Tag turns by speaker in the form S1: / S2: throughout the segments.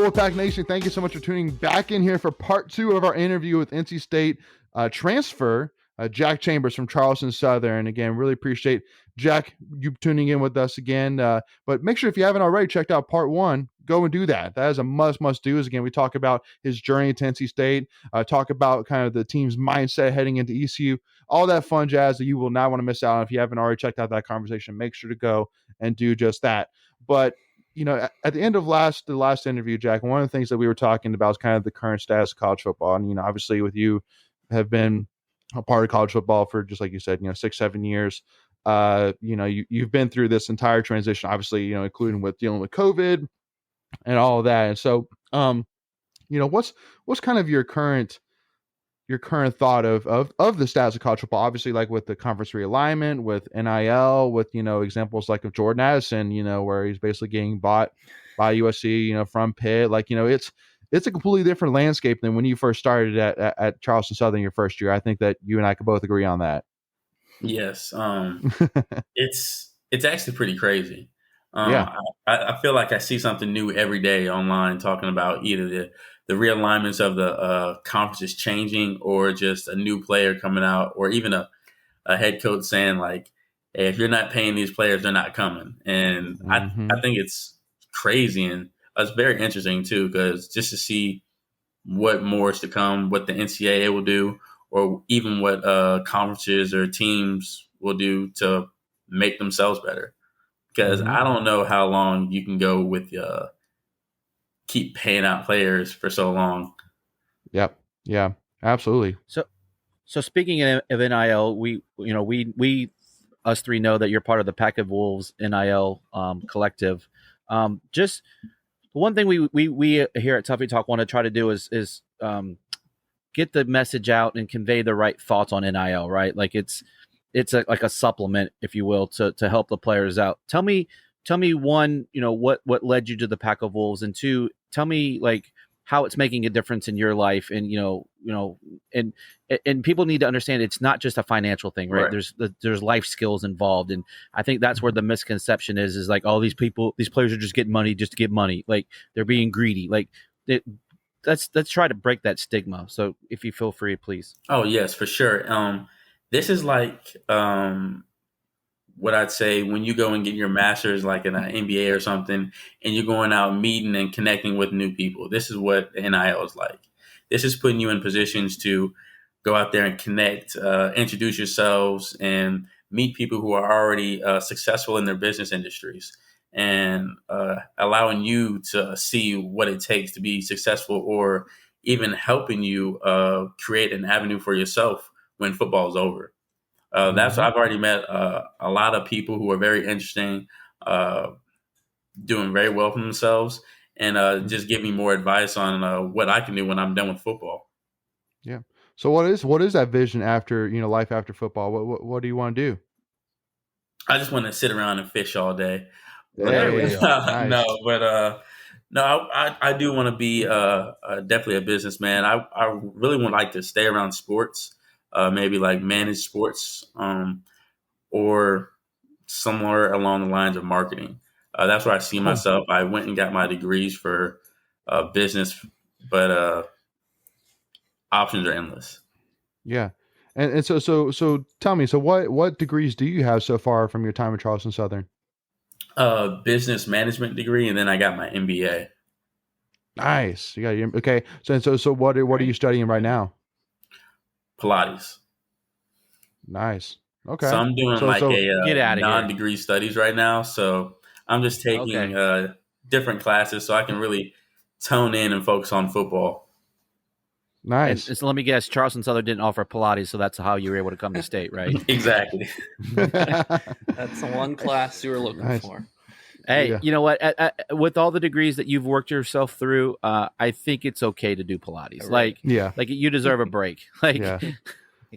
S1: Wolfpack Nation, thank you so much for tuning back in here for part 2 of our interview with NC State transfer Jack Chambers from Charleston Southern. Again, really appreciate Jack you tuning in with us again. But make sure if you haven't already checked out part 1, go and do that. That is a must do. As again, we talk about his journey to NC State, talk about kind of the team's mindset heading into ECU, all that fun jazz that you will not want to miss out on. If you haven't already checked out that conversation, make sure to go and do just that. But at the end of the last interview, Jack, one of the things that we were talking about is kind of the current status of college football. And, obviously with you have been a part of college football for, just like you said, 6-7 years. You've been through this entire transition, obviously, including with dealing with COVID and all of that. And so, what's kind of your current thought of the status of college football? Obviously, like with the conference realignment, with NIL, with examples like of Jordan Addison, where he's basically getting bought by USC, from Pitt. Like, it's a completely different landscape than when you first started at Charleston Southern your first year. I think that you and I could both agree on that.
S2: Yes. It's actually pretty crazy.
S1: Yeah.
S2: I feel like I see something new every day online talking about either the realignments of the conferences changing, or just a new player coming out, or even a head coach saying like, hey, if you're not paying these players, they're not coming. And I think it's crazy, and it's very interesting too, because just to see what more is to come, what the NCAA will do, or even what conferences or teams will do to make themselves better. Because I don't know how long you can go with keep paying out players for so long.
S1: Yep. Yeah, absolutely.
S3: So speaking of NIL, we us three know that you're part of the Pack of Wolves NIL collective. Just one thing we here at Tuffy Talk want to try to do is get the message out and convey the right thoughts on NIL, right? Like it's like a supplement, if you will, to help the players out. Tell me one, what led you to the Pack of Wolves, and two, tell me like how it's making a difference in your life. And, and people need to understand it's not just a financial thing, right? There's life skills involved. And I think that's where the misconception is like, oh, these players are just getting money just to get money. Like they're being greedy. Like let's try to break that stigma. So if you feel free, please.
S2: Oh yes, for sure. This is like, what I'd say when you go and get your master's, like in an MBA or something, and you're going out meeting and connecting with new people. This is what NIL is like. This is putting you in positions to go out there and connect, introduce yourselves, and meet people who are already successful in their business industries, and allowing you to see what it takes to be successful, or even helping you create an avenue for yourself when football is over. I've already met a lot of people who are very interesting, doing very well for themselves, and just give me more advice on what I can do when I'm done with football.
S1: Yeah. So what is that vision after, life after football? What do you want to do?
S2: I just want to sit around and fish all day.
S1: Nice.
S2: No, I do want to be definitely a businessman. I really would like to stay around sports. Maybe like manage sports, or somewhere along the lines of marketing. That's where I see myself. I went and got my degrees for business, but options are endless.
S1: Yeah. And so tell me, so what degrees do you have so far from your time at Charleston Southern?
S2: Business management degree, and then I got my MBA.
S1: Nice. You got your, okay. So what are you studying right now?
S2: Pilates.
S1: Nice. Okay.
S2: So I'm doing
S3: a
S2: non-degree studies right now. So I'm just taking different classes so I can really tone in and focus on football.
S1: Nice.
S3: And so let me guess, Charleston Southern didn't offer Pilates, so that's how you were able to come to state, right?
S2: Exactly.
S4: That's the one class you were looking for.
S3: Hey,
S1: Yeah.
S3: You know what? With all the degrees that you've worked yourself through, I think it's okay to do Pilates.
S4: Right.
S3: Like you deserve a break. Like,
S1: Yeah.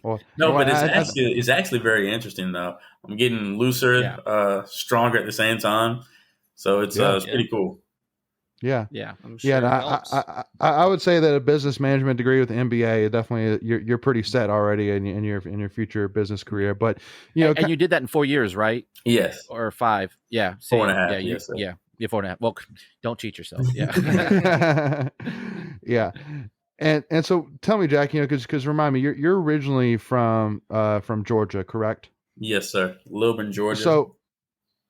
S1: Well,
S2: but it's actually very interesting though. I'm getting looser, stronger at the same time, so it's pretty cool.
S1: Yeah.
S4: I'm sure.
S1: Yeah. And I would say that a business management degree with an MBA, definitely you're pretty set already in your future business career. But
S3: and you did that in 4 years, right?
S2: Yes.
S3: Or 5. Yeah.
S2: 4.5.
S3: Yeah, 4.5. Well, don't cheat yourself. Yeah.
S1: Yeah. And so tell me, Jack, because remind me, you're originally from Georgia, correct?
S2: Yes, sir. Lilburn, Georgia.
S1: So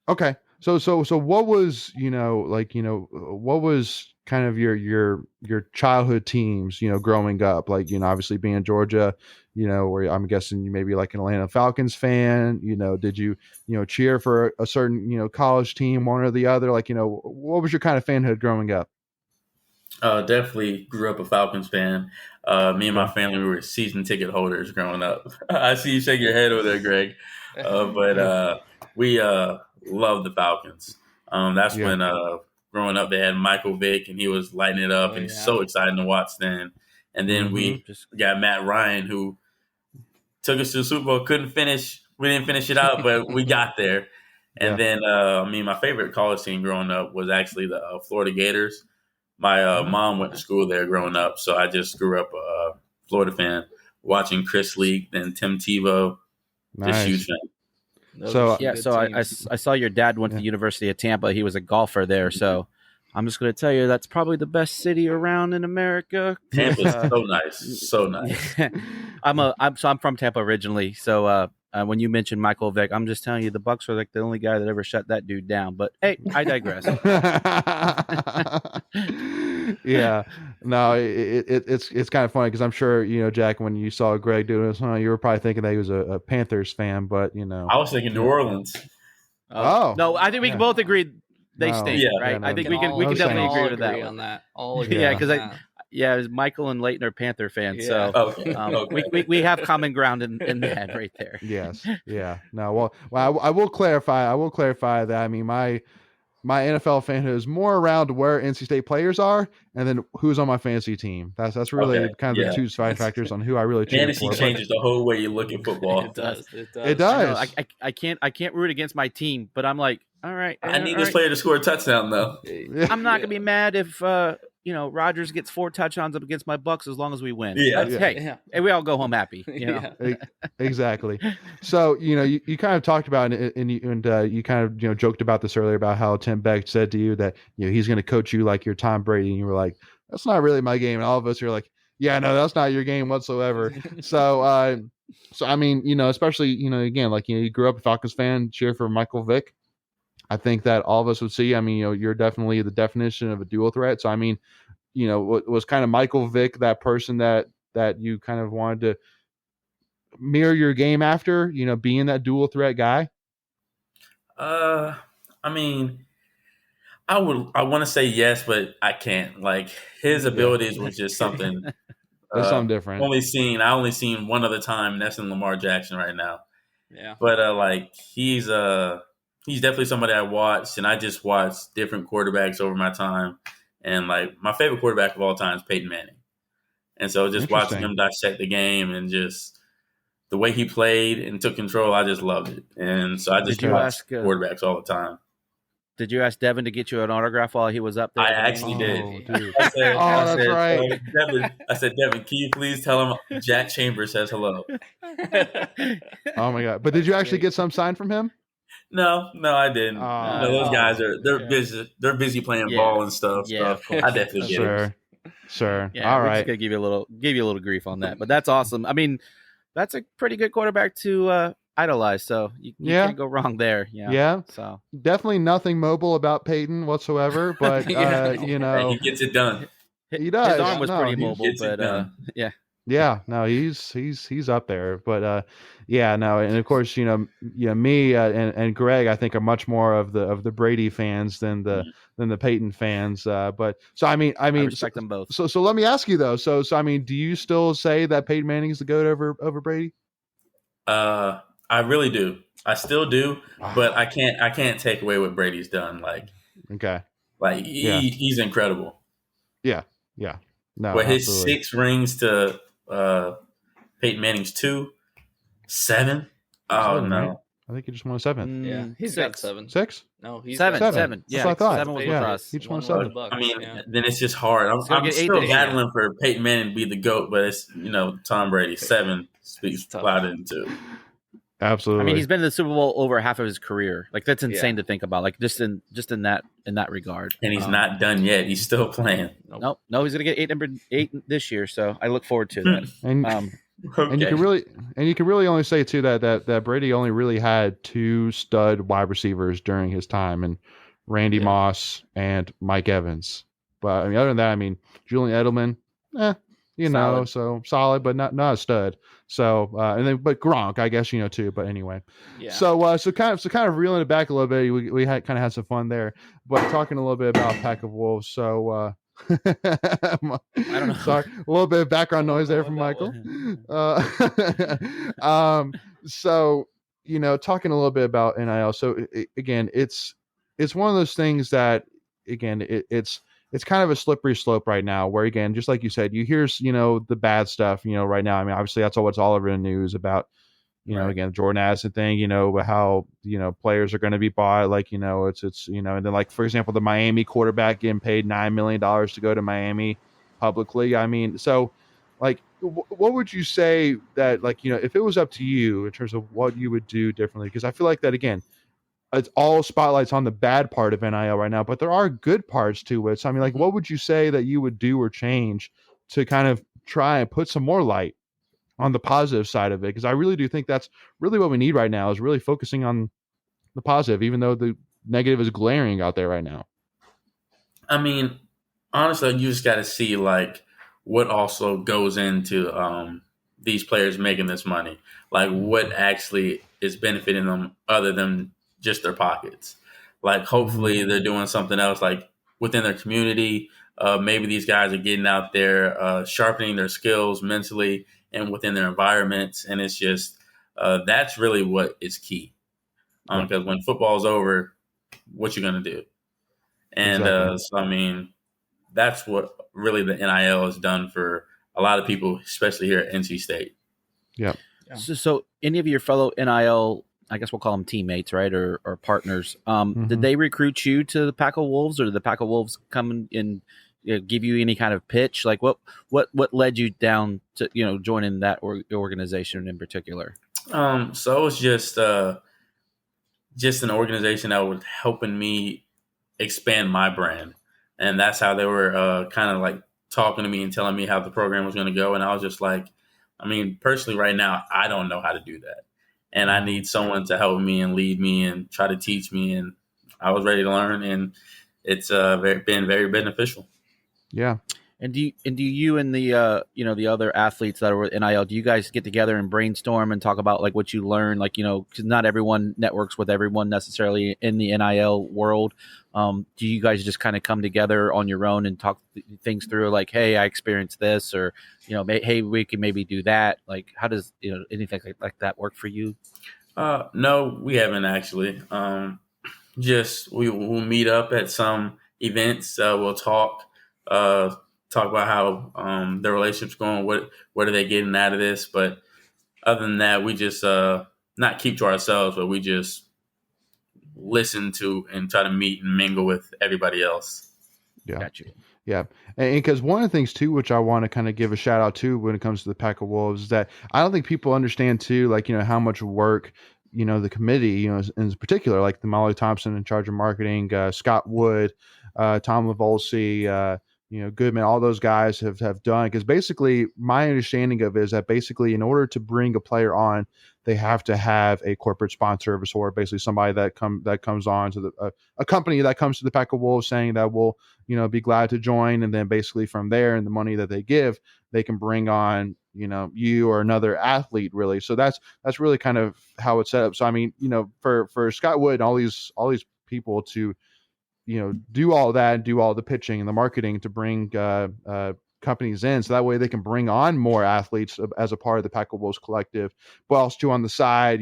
S1: okay. So what was, what was kind of your childhood teams, growing up, like, obviously being in Georgia, where I'm guessing you may be like an Atlanta Falcons fan, did you, cheer for a certain, college team, one or the other? Like, what was your kind of fanhood growing up?
S2: Definitely grew up a Falcons fan. Me and my
S1: Okay.
S2: family were season ticket holders growing up. I see you shake your head over there, Greg. But we loved the Falcons. That's
S1: Yeah.
S2: when growing up they had Michael Vick, and he was lighting it up,
S4: Oh,
S2: and
S4: yeah.
S2: he's so exciting to watch then. And then we got Matt Ryan, who took us to the Super Bowl. Couldn't finish. We didn't finish it out, but we got there. And then, my favorite college team growing up was actually the Florida Gators. My mom went to school there growing up, so I just grew up a Florida fan, watching Chris Leak, then Tim Tebow. Just
S1: Nice.
S2: huge fan.
S4: Those
S1: So-
S4: are some
S3: Yeah,
S4: good
S3: so
S4: teams.
S3: I saw your dad went to the University of Tampa. He was a golfer there, so I'm just going to tell you that's probably the best city around in America.
S2: Tampa's so nice, so nice.
S3: I'm from Tampa originally, so when you mentioned Michael Vick, I'm just telling you the Bucks were like the only guy that ever shut that dude down. But hey, I digress.
S1: Yeah, no, it's kind of funny because I'm sure, Jack, when you saw Greg doing this, you were probably thinking that he was a Panthers fan, but
S2: I was thinking New Orleans.
S1: Oh.
S3: No, I think we can both agree they
S1: No.
S3: stink,
S2: Yeah,
S3: right?
S1: no,
S3: I think
S1: no.
S3: we can
S1: No
S3: definitely
S1: sense.
S3: agree with that
S4: on
S3: one.
S4: that. All agree
S3: Yeah,
S4: on
S3: because
S4: that.
S3: it was Michael and Leighton are Panther fans,
S4: Yeah.
S3: so
S2: Okay,
S3: we have common ground in that right there.
S1: Yes, yeah, no, well, I will clarify. That I mean my NFL fanhood is more around where NC State players are, and then who's on my fantasy team. That's really
S2: Okay,
S1: kind of
S2: yeah.
S1: the two side factors on who I really cheer
S2: Fantasy
S1: for.
S2: changes the whole way you look at football.
S4: It does. It does.
S1: It does.
S3: I know, I can't root against my team, but I'm like, all right,
S2: I need
S3: all
S2: this
S3: right.
S2: player to score a touchdown, though.
S3: I'm not gonna be mad if Rodgers gets 4 touchdowns up against my Bucks as long as we win.
S2: Yeah.
S3: That's- Hey,
S4: Yeah.
S3: hey, we all go home happy. You know?
S4: Yeah.
S1: Exactly. So you kind of talked about it, and you kind of joked about this earlier about how Tim Beck said to you that he's going to coach you like you're Tom Brady, and you were like, that's not really my game, and all of us are like, yeah, no, that's not your game whatsoever. So I mean, especially again, like you grew up a Falcons fan, cheer for Michael Vick. I think that all of us would see. I mean, you're definitely the definition of a dual threat. So I mean, was kind of Michael Vick that person that you kind of wanted to mirror your game after, being that dual threat guy?
S2: I mean, I want to say yes, but I can't. Like his abilities was just something.
S1: There's something different.
S2: I only seen one other time, and that's in Lamar Jackson right now.
S4: Yeah.
S2: But like he's definitely somebody I watched, and I just watched different quarterbacks over my time. And like my favorite quarterback of all time is Peyton Manning. And so just watching him dissect the game and just the way he played and took control, I just loved it. And so I just watch quarterbacks all the time.
S3: Did you ask Devin to get you an autograph while he was up there?
S2: I actually did.
S1: Dude.
S2: I said,
S1: That's right.
S2: Devin, can you please tell him Jack Chambers says hello?
S1: Oh my God. But did you actually get some sign from him?
S2: No, I didn't. Those guys busy. They're busy playing ball and stuff.
S3: Yeah,
S2: so I definitely get it.
S1: Sure.
S3: Yeah,
S1: all
S3: we're
S1: right.
S3: just gonna give you a little grief on that, but that's awesome. I mean, that's a pretty good quarterback to idolize, so you can't go wrong there.
S1: Yeah.
S3: So
S1: definitely nothing mobile about Peyton whatsoever, but
S2: he gets it done.
S1: He does.
S3: His arm was pretty
S2: he
S3: mobile,
S2: gets it
S3: but
S2: done.
S3: yeah.
S1: Yeah, no, he's up there, but yeah, no, and of course, me and Greg, I think are much more of the Brady fans than the Peyton fans. But so I mean,
S3: I respect them both.
S1: So let me ask you though. So I mean, do you still say that Peyton Manning is the GOAT over Brady?
S2: I really do. I still do, but I can't take away what Brady's done. Like,
S1: okay,
S2: like he's incredible.
S1: Yeah. No,
S2: but his
S1: absolutely.
S2: 6 rings to Peyton Manning's 2, 7. Oh
S1: 7,
S2: no,
S1: right? I think he just won 7.
S4: Yeah. He's got 7.
S1: 6?
S4: No, he's
S3: Seven.
S4: got
S3: 7. Yeah,
S1: That's what I thought.
S3: 7 was
S1: Yeah.
S3: with us.
S1: He just won
S4: One with
S1: 7.
S4: the Bucks,
S2: I mean,
S4: yeah.
S2: then it's just hard.
S3: gonna
S2: I'm
S3: get 8
S2: still
S3: this year.
S2: battling for Peyton Manning to be the GOAT, but it's Tom Brady. 7 speaks
S4: tough.
S2: louder than 2.
S1: Absolutely.
S3: I mean, he's been to the Super Bowl over half of his career. Like that's insane to think about. Like just in that regard.
S2: And he's not done yet. He's still playing.
S3: No, he's gonna get number 8 this year. So I look forward to that.
S1: and
S2: Okay.
S1: and you can really only say too that Brady only really had 2 stud wide receivers during his time, and Randy Moss and Mike Evans. But I mean, other than that, I mean, Julian Edelman, know, so solid, but not a stud. So but Gronk, I guess, too. But anyway, so kind of reeling it back a little bit, we had kind of had some fun there, but talking a little bit about Pack of Wolves. So I
S3: don't know.
S1: Sorry, a little bit of background noise there from Michael. So talking a little bit about NIL. So again, it's one of those things that again it's kind of a slippery slope right now, where again, just like you said, you hear the bad stuff right now. I mean, obviously that's what's all over the news about again, Jordan Addison thing, how players are going to be bought, like it's and then, like, for example, the Miami quarterback getting paid $9 million to go to Miami publicly. I mean, so like what would you say that, like, if it was up to you in terms of what you would do differently? Because I feel like that, again, it's all spotlights on the bad part of NIL right now, but there are good parts to it. So I mean, like, what would you say that you would do or change to kind of try and put some more light on the positive side of it? Because I really do think that's really what we need right now, is really focusing on the positive, even though the negative is glaring out there right now.
S2: I mean, honestly, you just got to see like what also goes into these players making this money, like what actually is benefiting them other than just their pockets. Like, hopefully they're doing something else, like within their community. Maybe these guys are getting out there, sharpening their skills mentally and within their environments. And it's just, that's really what is key. Because when football's over, what you going to do? And so, I mean, that's what really the NIL has done for a lot of people, especially here at NC State.
S1: Yeah.
S3: So any of your fellow NIL, I guess we'll call them teammates, right, or partners, did they recruit you to the Pack of Wolves, or did the Pack of Wolves come and give you any kind of pitch? Like what led you down to joining that organization in particular?
S2: So it was just an organization that was helping me expand my brand, and that's how they were kind of like talking to me and telling me how the program was going to go. And I was just like, I mean, personally, right now, I don't know how to do that. And I need someone to help me and lead me and try to teach me. And I was ready to learn, and it's been very beneficial.
S1: Yeah.
S3: And do you and the the other athletes that are with NIL, do you guys get together and brainstorm and talk about like what you learn? Like, because not everyone networks with everyone necessarily in the NIL world. Do you guys just kind of come together on your own and talk things through? Like, hey, I experienced this, or hey, we can maybe do that. Like, how does anything like that work for you?
S2: No, we haven't actually. Just we'll meet up at some events. We'll talk about how the relationship's going. What are they getting out of this? But other than that, we just not keep to ourselves, but we just listen to and try to meet and mingle with everybody else.
S1: Yeah.
S3: Got you.
S1: Yeah. And because one of the things too, which I want to kind of give a shout out to when it comes to the Pack of Wolves, is that I don't think people understand too, like, how much work, the committee, in particular, like the Molly Thompson in charge of marketing, Scott Wood, Tom Lavolsi, Goodman, all those guys have done. Because basically my understanding of it is that basically in order to bring a player on, they have to have a corporate sponsor of a sort, basically somebody that comes on to a company that comes to the Pack of Wolves saying that will be glad to join, and then basically from there, and the money that they give, they can bring on you or another athlete, really. So that's really kind of how it's set up. So I mean, for Scott Wood and all these people to do all that and do all the pitching and the marketing to bring companies in, so that way they can bring on more athletes as a part of the Pack of Wolves collective, but also on the side,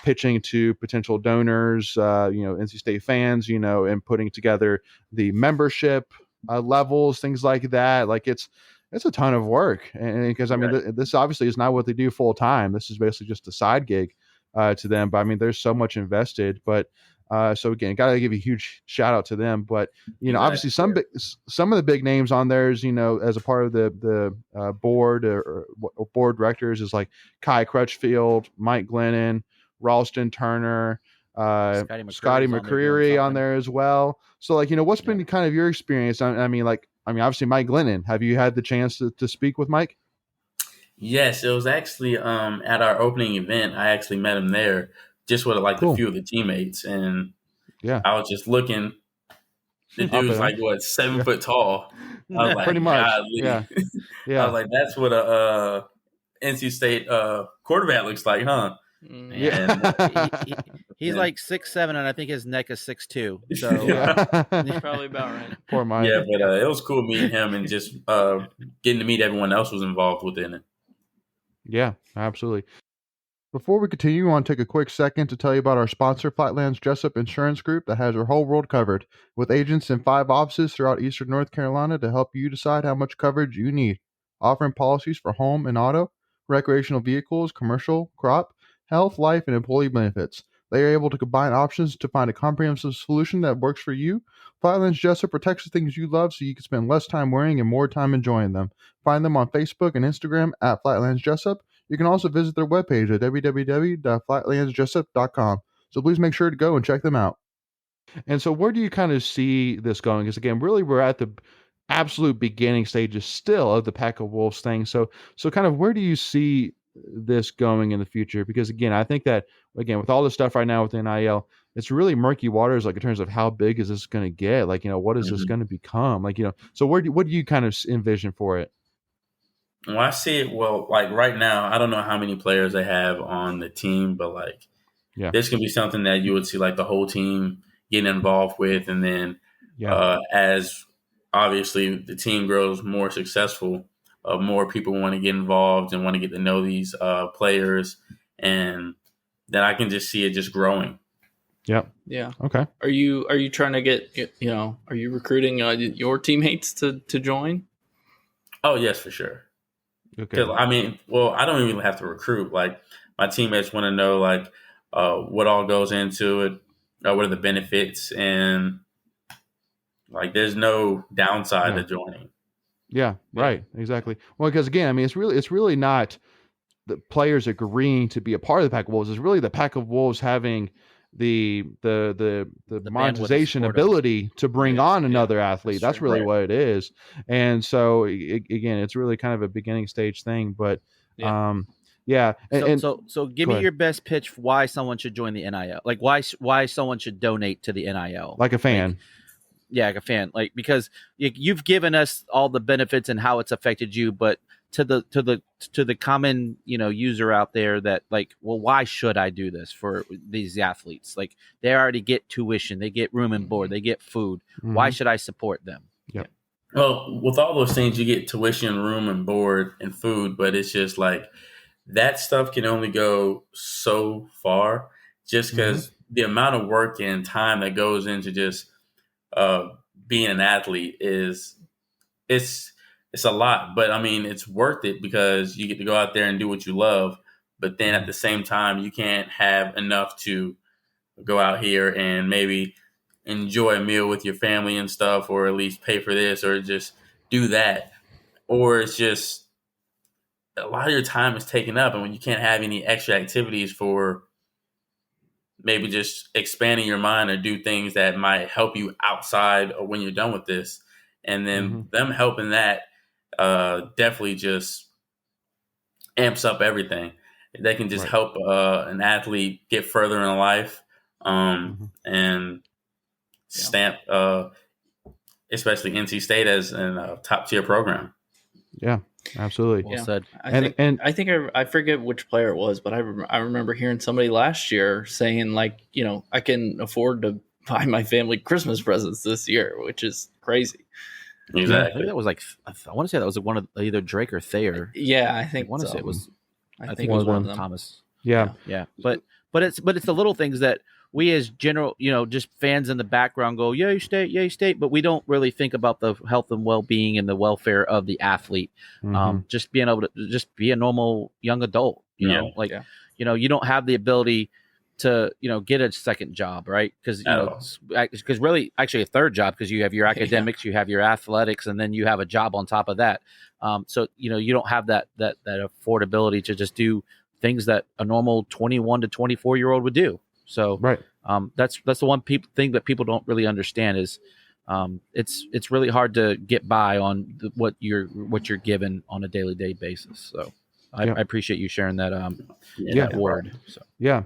S1: pitching to potential donors, NC State fans, and putting together the membership levels, things like that. Like it's a ton of work, and because I mean, this obviously is not what they do full time. This is basically just a side gig to them. But I mean, there's so much invested. But So again, got to give a huge shout out to them. But obviously some of the big names on there is as a part of the board or board directors is like Kai Crutchfield, Mike Glennon, Ralston Turner, Scotty McCreery on there as well. So what's been kind of your experience? I mean, obviously Mike Glennon. Have you had the chance to speak with Mike?
S2: Yes, it was actually at our opening event. I actually met him there, just with like a few of the teammates, and I was just looking. The dude's like 7 foot tall. I was like,
S1: pretty much. Yeah.
S2: I was like, that's what a NC State quarterback looks like, huh?
S3: Yeah. He's like 6'7", and I think his neck is 6'2". So
S4: that's probably about right.
S1: Poor Mike.
S2: Yeah, but it was cool meeting him and just getting to meet everyone else who was involved within it.
S1: Yeah, absolutely. Before we continue, I want to take a quick second to tell you about our sponsor, Flatlands Jessup Insurance Group, that has your whole world covered, with agents in 5 offices throughout eastern North Carolina to help you decide how much coverage you need. Offering policies for home and auto, recreational vehicles, commercial, crop, health, life, and employee benefits. They are able to combine options to find a comprehensive solution that works for you. Flatlands Jessup protects the things you love so you can spend less time worrying and more time enjoying them. Find them on Facebook and Instagram at Flatlands Jessup. You can also visit their webpage at www.flatlandsjessup.com. So please make sure to go and check them out. And so where do you kind of see this going? Because again, really we're at the absolute beginning stages still of the Pack of Wolves thing. So kind of where do you see this going in the future? Because again, I think that again, with all the stuff right now with NIL, it's really murky waters, like in terms of how big is this going to get? Like, what is this going to become? Like, so what do you kind of envision for it?
S2: Well, I see it. Well, like right now, I don't know how many players they have on the team, but like, this can be something that you would see like the whole team getting involved with. And then as obviously the team grows more successful, more people want to get involved and want to get to know these players. And then I can just see it just growing.
S1: Yep.
S4: Yeah.
S1: Okay.
S4: Are you trying to get, are you recruiting your teammates to join?
S2: Oh, yes, for sure.
S1: Okay.
S2: I mean, I don't even have to recruit. Like my teammates want to know like what all goes into it, what are the benefits, and like there's no downside to joining.
S1: Yeah, right. Exactly. Well, because again, I mean, it's really not the players agreeing to be a part of the Pack of Wolves. It's really the Pack of Wolves having the monetization ability to bring on another athlete. That's really what it is. And so again, it's really kind of a beginning stage thing, but so
S3: give me your best pitch for why someone should join the NIL. Like why someone should donate to the NIL.
S1: Like a fan.
S3: Like a fan. Like, because you've given us all the benefits and how it's affected you, but to the common user out there that like, well, why should I do this for these athletes? Like they already get tuition, they get room and board, they get food. Why should I support them?
S1: Yep.
S2: Well, with all those things, you get tuition, room and board, and food, but it's just like that stuff can only go so far, just because the amount of work and time that goes into just being an athlete it's a lot, but I mean, it's worth it because you get to go out there and do what you love. But then at the same time, you can't have enough to go out here and maybe enjoy a meal with your family and stuff, or at least pay for this or just do that. Or it's just a lot of your time is taken up. And when you can't have any extra activities for maybe just expanding your mind or do things that might help you outside or when you're done with this, and then them helping that, definitely just amps up everything. They can just help an athlete get further in life and stamp, especially NC State as a top tier program.
S1: Yeah, absolutely.
S3: Well said.
S4: I think I forget which player it was, but I remember hearing somebody last year saying like, I can afford to buy my family Christmas presents this year, which is crazy.
S2: Exactly.
S3: I think that was like, I want to say that was one of either Drake or Thayer.
S4: Yeah, I think
S3: I want to say it was.
S4: I think it was one of them.
S3: Thomas.
S1: Yeah.
S3: But it's the little things that we as general, just fans in the background go, yay state, but we don't really think about the health and well-being and the welfare of the athlete. Just being able to just be a normal young adult, you know, you don't have the ability to get a second job, right? Because
S2: Oh.
S3: because really actually a third job, because you have your academics, you have your athletics, and then you have a job on top of that. So you don't have that affordability to just do things that a normal 21 to 24-year-old would do. So
S1: Right.
S3: that's the one thing that people don't really understand is it's really hard to get by on what you're given on a daily basis. So I appreciate you sharing that that word. So
S1: Yeah.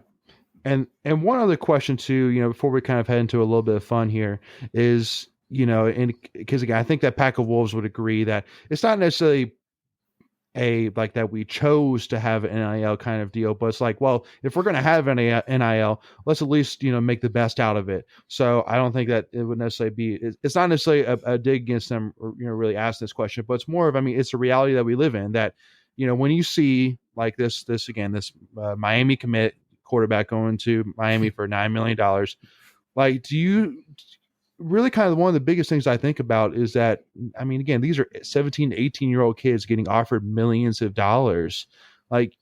S1: And one other question too, before we kind of head into a little bit of fun here is, and because again, I think that Pack of Wolves would agree that it's not necessarily like that we chose to have an NIL kind of deal, but it's like, well, if we're going to have an NIL, let's at least, make the best out of it. So I don't think that it would necessarily be, it's not necessarily a dig against them, or, really ask this question, but it's more of, it's a reality that we live in that, when you see like this Miami commit quarterback going to Miami for $9 million, like, do you really kind of one of the biggest things I think about is that, again, these are 17 to 18-year-old kids getting offered millions of dollars. Like,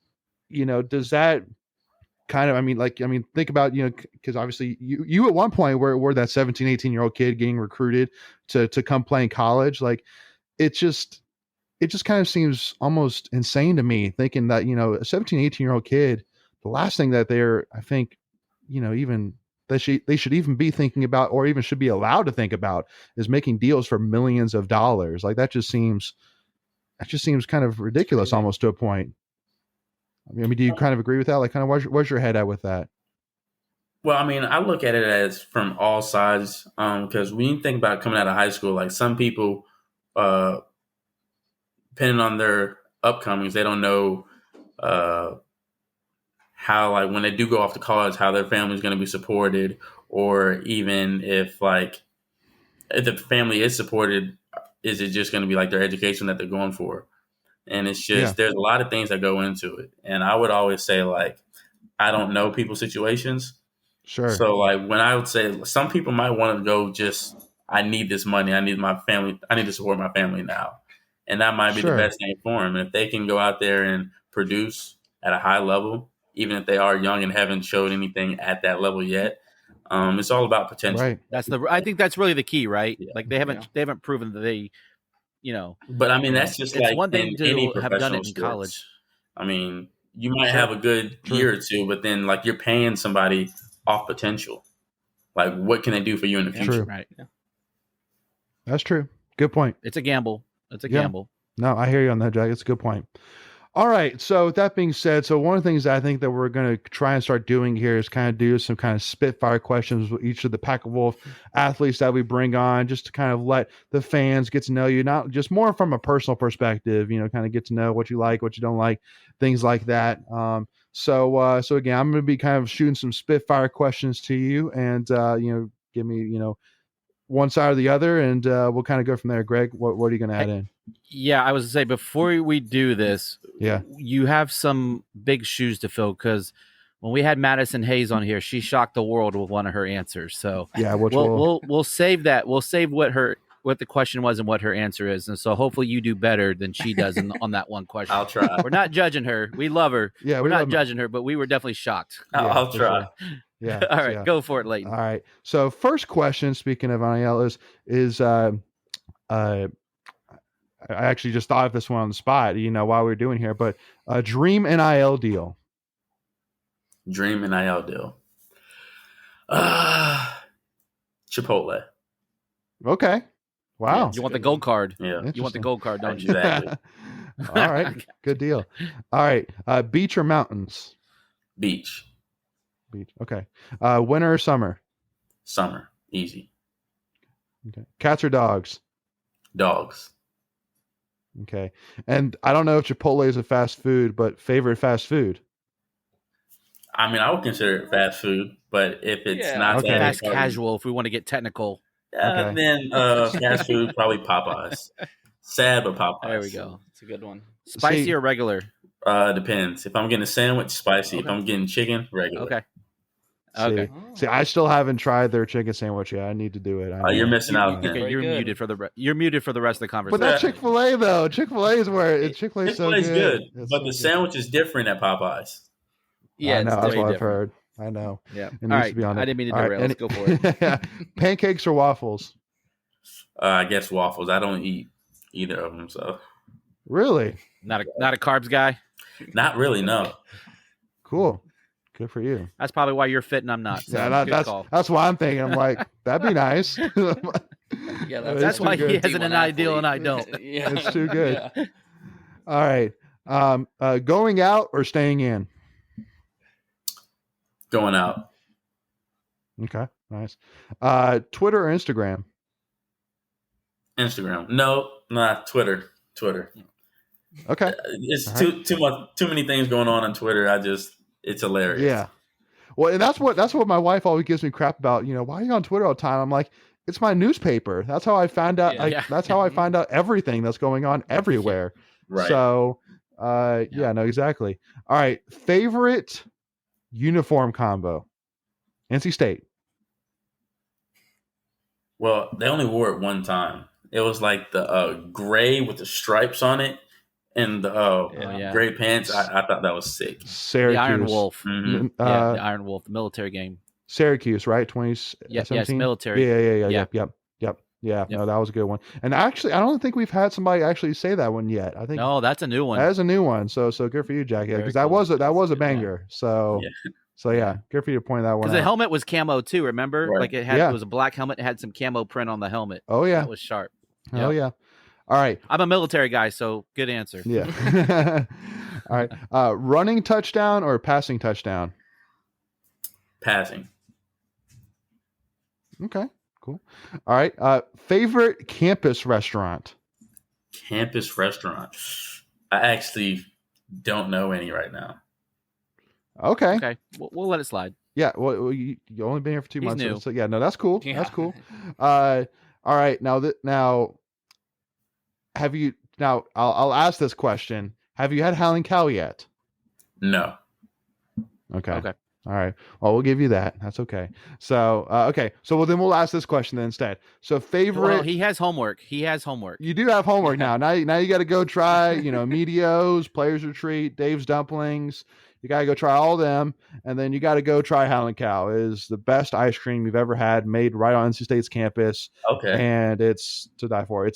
S1: does that kind of, think about, because obviously you at one point were that 17, 18-year-old kid getting recruited to come play in college. Like, it just kind of seems almost insane to me thinking that, a 17, 18-year-old kid, the last thing that they're, I think, even they should even be thinking about, or even should be allowed to think about, is making deals for millions of dollars. Like, that just seems kind of ridiculous almost to a point. Do you kind of agree with that? Like, kind of where's your head at with that?
S2: Well, I look at it as from all sides, because when you think about coming out of high school, like some people, depending on their upcomings, they don't know how, like, when they do go off to college, how their family is going to be supported, or even if the family is supported, is it just going to be like their education that they're going for? And it's just, there's a lot of things that go into it. And I would always say, like, I don't know people's situations.
S1: Sure.
S2: So, like, when I would say some people might want to go just, I need this money. I need my family. I need to support my family now. And that might be the best thing for them. And if they can go out there and produce at a high level, even if they are young and haven't showed anything at that level yet, it's all about potential.
S1: Right.
S3: I think that's really the key, right?
S2: Yeah.
S3: Like, they haven't proven that they,
S2: But that's just
S3: it's
S2: like
S3: one thing
S2: in
S3: to
S2: any
S3: have done it in
S2: sports.
S3: college.
S2: You might have a good year or two, but then, like, you're paying somebody off potential. Like, what can they do for you in the future?
S1: True.
S3: Right. Yeah.
S1: That's true. Good point.
S3: It's a gamble. Gamble.
S1: No, I hear you on that, Jack. It's a good point. All right. So with that being said, so one of the things I think that we're going to try and start doing here is kind of do some kind of spitfire questions with each of the Pack of Wolf athletes that we bring on, just to kind of let the fans get to know you, not just more from a personal perspective, kind of get to know what you like, what you don't like, things like that. So again, I'm going to be kind of shooting some spitfire questions to you, and give me, one side or the other, and we'll kind of go from there. Greg, what are you going to add in?
S3: Yeah, I was to say, before we do this, you have some big shoes to fill, because when we had Madison Hayes on here, she shocked the world with one of her answers. So
S1: yeah,
S3: we'll save that. We'll save what the question was and what her answer is, and so hopefully you do better than she does on that one question.
S2: I'll try.
S3: We're not judging her. We love her.
S1: Yeah,
S3: we're not judging her, but we were definitely shocked.
S2: I'll try.
S1: Sure. Yeah.
S3: All right, go for it, Leighton.
S1: All right. So first question, speaking of NIL, is I actually just thought of this one on the spot, while we were doing here, but a dream NIL deal.
S2: Dream NIL deal. Chipotle.
S1: Okay. Wow.
S3: You want the gold card?
S2: Yeah.
S3: You want the gold card, don't you?
S2: Exactly.
S1: All right. Good deal. All right. Beach or mountains?
S2: Beach.
S1: Okay. Winter or summer?
S2: Summer. Easy.
S1: Okay. Cats or dogs?
S2: Dogs.
S1: Okay. And I don't know if Chipotle is a fast food, but favorite fast food?
S2: I would consider it fast food, but if it's not that
S3: fast casual, if we want to get technical,
S2: then fast food, probably Popeyes. Sad, but Popeyes.
S3: There we go.
S4: It's a good one.
S3: Spicy or regular?
S2: Depends. If I'm getting a sandwich, spicy. If I'm getting chicken, regular.
S3: Okay.
S1: See, I still haven't tried their chicken sandwich yet. I need to do it.
S2: You're missing out.
S3: Okay, you're muted for the rest of the conversation.
S1: But that's Chick-fil-A though. Chick-fil-A is where Chick-fil-A is so good.
S2: But the sandwich is different at Popeyes.
S3: Yeah,
S1: that's what I've heard. I know.
S3: Yeah.
S1: It
S3: All
S1: needs
S3: right.
S1: to be on
S3: I
S1: it.
S3: didn't mean to
S1: All right,
S3: derail. Let's go for it.
S1: Pancakes or waffles?
S2: I guess waffles. I don't eat either of them, so
S1: Really?
S3: Not a carbs guy.
S2: not really. No.
S1: Cool. Good for you.
S3: That's probably why you're fit and I'm not. So
S1: Yeah,
S3: good call.
S1: that's why I'm thinking. I'm like, that'd be nice.
S4: Yeah,
S3: That's
S1: too
S3: why he
S1: good.
S3: has an ideal and I don't.
S4: Yeah.
S1: It's too good.
S4: Yeah.
S1: All right. Going out or staying in?
S2: Going out.
S1: Okay, nice. Twitter or Instagram?
S2: Instagram. No, not Twitter. Twitter.
S1: Okay.
S2: It's
S1: All
S2: too many things going on Twitter. It's hilarious.
S1: Yeah. Well, and that's what my wife always gives me crap about. Why are you on Twitter all the time? I'm like, it's my newspaper. That's how I found out.
S4: Yeah.
S1: That's how I find out everything that's going on everywhere.
S2: Right.
S1: So, yeah, no, exactly. All right. Favorite uniform combo? NC State.
S2: Well, they only wore it one time. It was like the gray with the stripes on it and the gray pants. I thought that was sick.
S1: Syracuse.
S3: The Iron Wolf.
S2: Mhm.
S3: The Iron Wolf, the military game.
S1: Syracuse, right? 2017?
S3: Yes, military.
S1: Yeah. Yep. Yeah, no, that was a good one. And actually, I don't think we've had somebody actually say that one yet. I think
S3: No, that's a new one.
S1: that is a new one. So good for you, Jack. Yeah, because
S3: Very
S1: that
S3: cool.
S1: was a banger. So yeah, good for you to point that one
S3: Because
S1: out.
S3: the helmet was camo too, remember?
S2: Right.
S3: Like it
S1: Yeah.
S3: was a black helmet, it had some camo print on the helmet.
S1: Oh yeah.
S3: That was sharp.
S1: Oh yeah. All right.
S3: I'm a military guy, so good answer.
S1: Yeah. All right. Running touchdown or passing touchdown?
S2: Passing.
S1: Okay. Cool. All right. Favorite campus restaurant?
S2: Campus restaurant. I actually don't know any right now.
S1: Okay.
S3: Okay. We'll let it slide.
S1: Yeah. Well, you only been here for 2
S3: He's
S1: months.
S3: new.
S1: So yeah, no, that's cool.
S4: Yeah.
S1: That's cool. All right. Now have you, I'll ask this question. Have you had Howling Cow yet?
S2: No.
S1: Okay.
S3: Okay.
S1: All right. Well, we'll give you that. That's okay. So, okay. So, then we'll ask this question then instead. So, favorite.
S3: Well, he has homework.
S1: You do have homework now. Now you got to go try, Meteos, Players Retreat, Dave's Dumplings. You got to go try all them, and then you got to go try Howling Cow. It is the best ice cream you've ever had, made right on NC State's campus.
S2: Okay.
S1: And it's to die for. You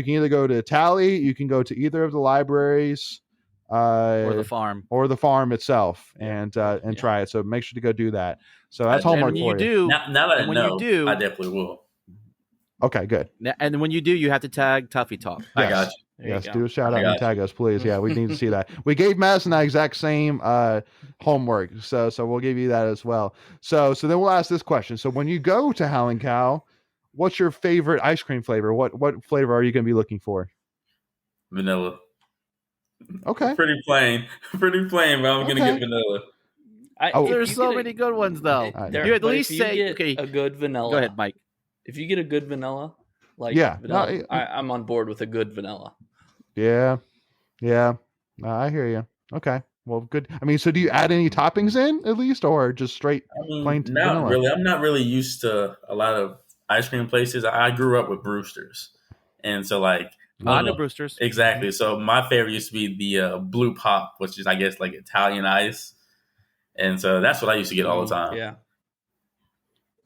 S1: can either go to Tally, you can go to either of the libraries.
S3: Or the farm
S1: itself, and try it. So make sure to go do that. So that's homework for you.
S2: Now that I
S3: when
S2: know,
S3: you do,
S2: I definitely will.
S1: Okay, good.
S3: And when you do, you have to tag Tuffy Talk.
S2: I got you.
S1: Yes, do a shout out and tag us, please. Yeah, we need to see that. We gave Madison that exact same homework, so we'll give you that as well. So then we'll ask this question. So when you go to Howling Cow, what's your favorite ice cream flavor? What flavor are you going to be looking for?
S2: Vanilla.
S1: Okay.
S2: Pretty plain, but I'm gonna get vanilla.
S3: There's so many good ones though. You at least say
S4: a good vanilla.
S3: Go ahead, Mike.
S4: If you get a good vanilla,
S1: vanilla,
S4: I'm on board with a good vanilla.
S1: Yeah. I hear you. Okay. Well, good. I mean, so do you add any toppings in at least, or just straight plain vanilla?
S2: Not really. I'm not really used to a lot of ice cream places. I grew up with Brewster's, and so
S3: I know Brewster's.
S2: Exactly. So my favorite used to be the Blue Pop, which is I guess like Italian ice, and so that's what I used to get all the time.
S4: Yeah.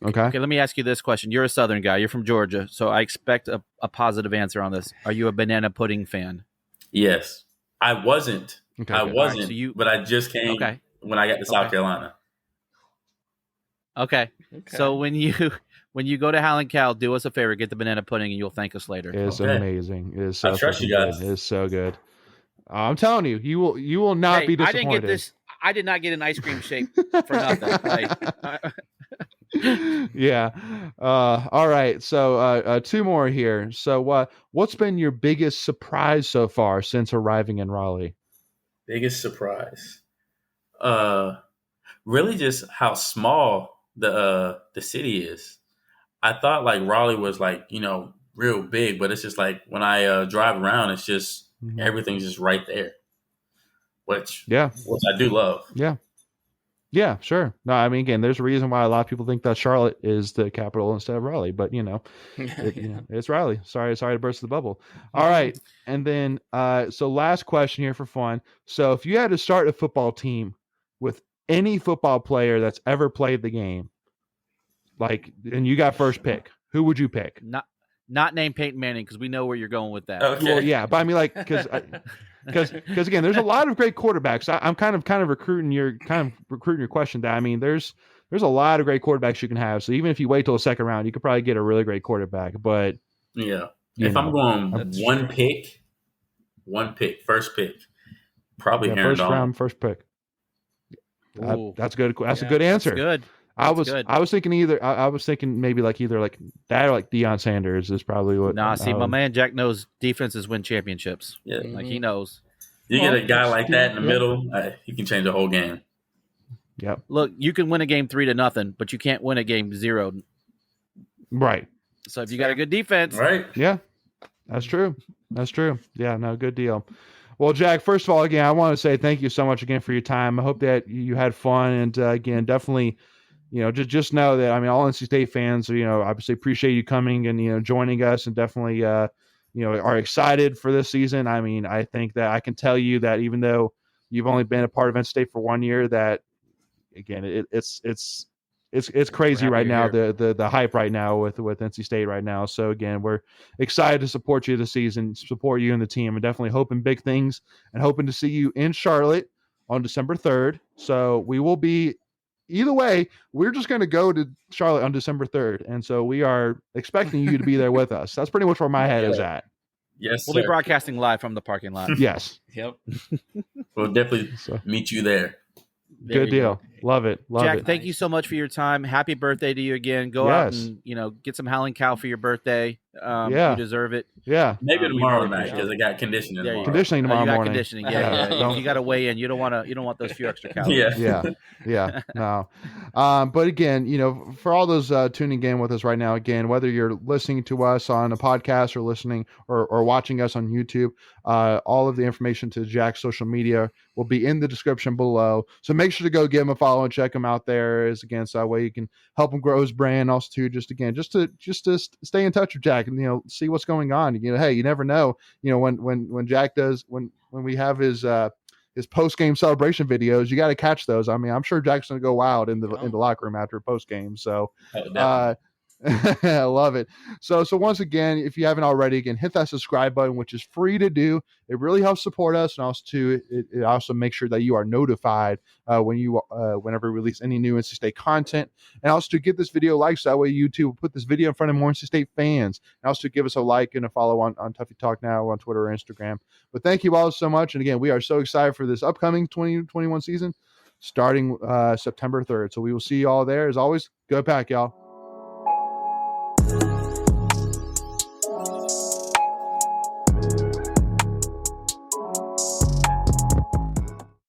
S1: Okay.
S3: Let me ask you this question. You're a Southern guy. You're from Georgia, so I expect a positive answer on this. Are you a banana pudding fan?
S2: Yes. I wasn't.
S1: Okay,
S2: I
S1: good.
S2: wasn't.
S3: Right, so
S2: but I just came when I got to South Carolina.
S3: Okay. So when you go to Howling Cow, do us a favor, get the banana pudding, and you'll thank us later.
S1: It's amazing. It is so
S2: I trust you guys.
S1: Good. It is so good. I'm telling you, you will not be disappointed.
S3: I didn't get this. I did not get an ice cream shake for nothing.
S1: Yeah. All right. So 2 more here. So what's been your biggest surprise so far since arriving in Raleigh?
S2: Biggest surprise. Really just how small the city is. I thought Raleigh was real big, but it's just when I drive around, it's just everything's just right there. Which I do love.
S1: Yeah, sure. No, I mean, again, there's a reason why a lot of people think that Charlotte is the capital instead of Raleigh, but it's Raleigh. Sorry to burst the bubble. All right. And then, so last question here for fun. So if you had to start a football team with any football player that's ever played the game, like, and you got first pick, who would you pick?
S3: Not named Peyton Manning, because we know where you're going with that.
S2: Okay.
S1: Well, yeah, but I mean, like, because again, there's a lot of great quarterbacks. I'm kind of recruiting your question. That I mean, there's a lot of great quarterbacks you can have. So even if you wait till the second round, you could probably get a really great quarterback. But
S2: yeah, if I'm going first pick, probably Aaron
S1: first
S2: Donald.
S1: round, first pick. That's good. That's a good
S3: That's
S1: answer.
S3: good.
S1: I was thinking I was thinking maybe either like that or like Deion Sanders is probably what.
S3: Nah, see, my man Jack knows defenses win championships.
S2: Yeah,
S3: like he knows.
S2: You get a guy like that in the middle, he can change the whole game.
S1: Yep.
S3: Look, you can win a game 3-0, but you can't win a game 0.
S1: Right.
S3: So if you got a good defense,
S2: right?
S1: Yeah, that's true. Yeah, no, good deal. Well, Jack, first of all, again, I want to say thank you so much again for your time. I hope that you had fun, and again, definitely, just know that, I mean, all NC State fans, obviously appreciate you coming and, joining us, and definitely, are excited for this season. I mean, I think that I can tell you that even though you've only been a part of NC State for 1 year, that again, it's crazy right now, the hype right now with NC State right now. So again, we're excited to support you this season, support you and the team, and definitely hoping big things and hoping to see you in Charlotte on December 3rd. So we will be, either way, we're just going to go to Charlotte on December 3rd. And so we are expecting you to be there with us. That's pretty much where my head is at.
S2: Yes,
S3: we'll be broadcasting live from the parking lot.
S1: Yes.
S4: Yep.
S2: We'll definitely meet you there.
S1: Good deal. Love it.
S3: Jack, thank you so much for your time. Happy birthday to you again. Go out and get some Howling Cow for your birthday. You deserve it.
S1: Yeah.
S2: Maybe tomorrow night, because I got conditioning tomorrow.
S1: Conditioning tomorrow morning.
S3: Conditioning. Yeah. You got to weigh in. You don't want those few extra calories.
S1: Yeah. No. But again, for all those tuning in with us right now, again, whether you're listening to us on a podcast or listening or watching us on YouTube, all of the information to Jack's social media will be in the description below. So make sure to go give him a follow and check him out there. Is again, so that way you can help him grow his brand. Also, too, just to stay in touch with Jack and see what's going on. Hey, you never know. When Jack does when we have his post game celebration videos, you got to catch those. I mean, I'm sure Jack's gonna go wild in the locker room after post game. So. I love it. So once again, if you haven't already, again, hit that subscribe button, which is free to do. It really helps support us, and also too, it also makes sure that you are notified whenever we release any new NC State content, and also to give this video likes. So that way YouTube will put this video in front of more NC State fans, and also to give us a like and a follow on Tuffy Talk now on Twitter or Instagram. But thank you all so much, and again, we are so excited for this upcoming 2021 season, starting September 3rd. So we will see you all there. As always, go Pack, y'all.